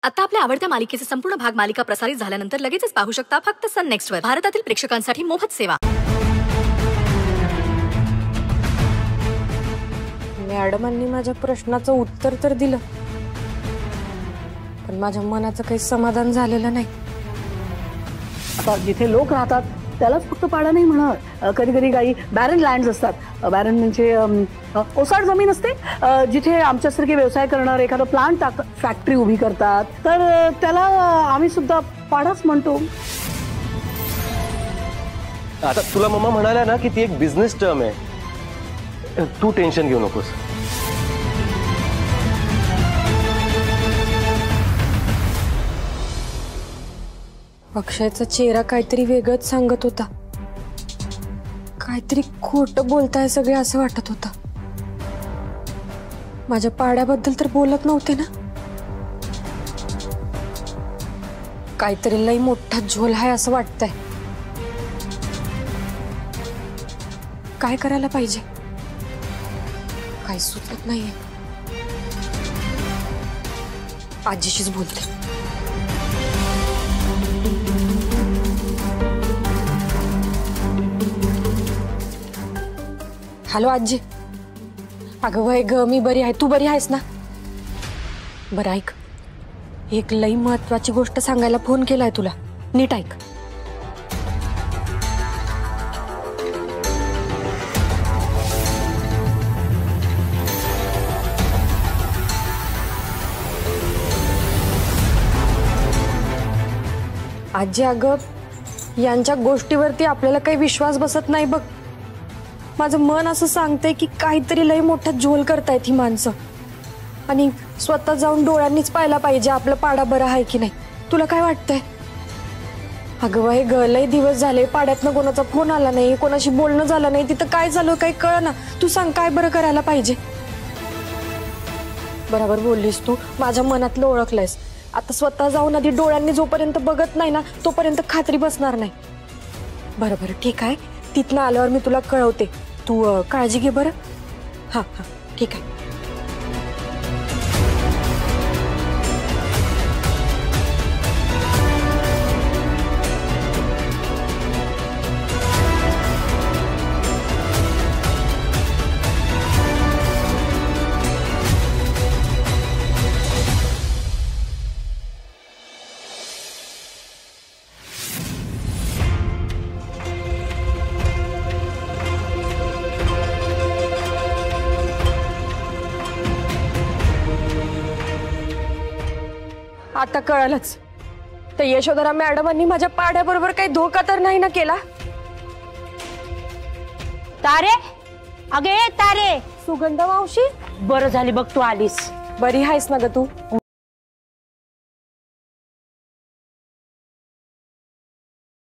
आता आपल्या आवडत्या मालिकेचे संपूर्ण भाग मालिका प्रसारित झाल्यानंतर लगेचच पाहू शकता फक्त सन नेक्स्ट वर। भारतातील प्रेक्षकांसाठी मोफत सेवा। मॅडमांनी माझ्या प्रश्नाचं उत्तर तर दिलं, पण माझ्या मनाचं काही समाधान झालेलं नाही। आता जिथे लोक राहतात त्यालाच फक्त पाडा नाही म्हणत, कधी कधी काही बॅरन लँड्स असतात। बॅरन म्हणजे ओसाड जमीन असते, जिथे आमच्यासारखे व्यवसाय करणार एखादा प्लांट फॅक्टरी उभी करतात, तर त्याला आम्ही सुद्धा पाडाच म्हणतो। आता तुला मम्मा म्हणाल्या ना की ती एक बिझनेस टर्म आहे, तू टेन्शन घेऊ नकोस। अक्षयचा चेहरा काहीतरी वेगळंच सांगत होता, काहीतरी खोटं बोलताय सगळे असं वाटत होतं। माझ्या पाड्याबद्दल तर बोलत नव्हते ना, काहीतरी लई मोठा झोल आहे असं वाटतंय। काय करायला पाहिजे काही सुचत नाहीये। आजीशीच बोलते। हॅलो आजी, अगं वय ग, मी बरी आहे, तू बरी आहेस ना? बरं ऐक, एक लई महत्वाची गोष्ट सांगायला फोन केलाय तुला, नीट ऐक। आजी अगं, यांच्या गोष्टीवरती आपल्याला काही विश्वास बसत नाही बघ। माझं मन असं सांगतंय की काहीतरी लई मोठा झोल करतायत ही माणसं, आणि स्वतः जाऊन डोळ्यांनीच पाहायला पाहिजे आपलं पाडा बरा आहे की नाही। तुला काय वाटतंय? अगं वय ग, लई दिवस झाले पाड्यातनं कोणाचा फोन आला नाही, कोणाशी बोलणं झालं नाही, तिथं काय झालं काही कळना। तू सांग काय बरं करायला पाहिजे? बरोबर बोललीस तू, माझ्या मनातलं ओळखलंयस। आता स्वतः जाऊन आधी डोळ्यांनी जोपर्यंत बघत नाही ना तोपर्यंत खात्री बसणार नाही। बरं बरं ठीक आहे, तिथनं आल्यावर मी तुला कळवते, तू काळजी घे बरं। हां हां ठीक आहे। आता कळलंच, तर यशोधरा मॅडमांनी माझ्या पाड्याबरोबर काही धोका तर नाही ना केला? तारे, अगे तारे, सुगंधा मावशी, बरं झाली बघ तू आलीस। बरी आहेस ना ग तू?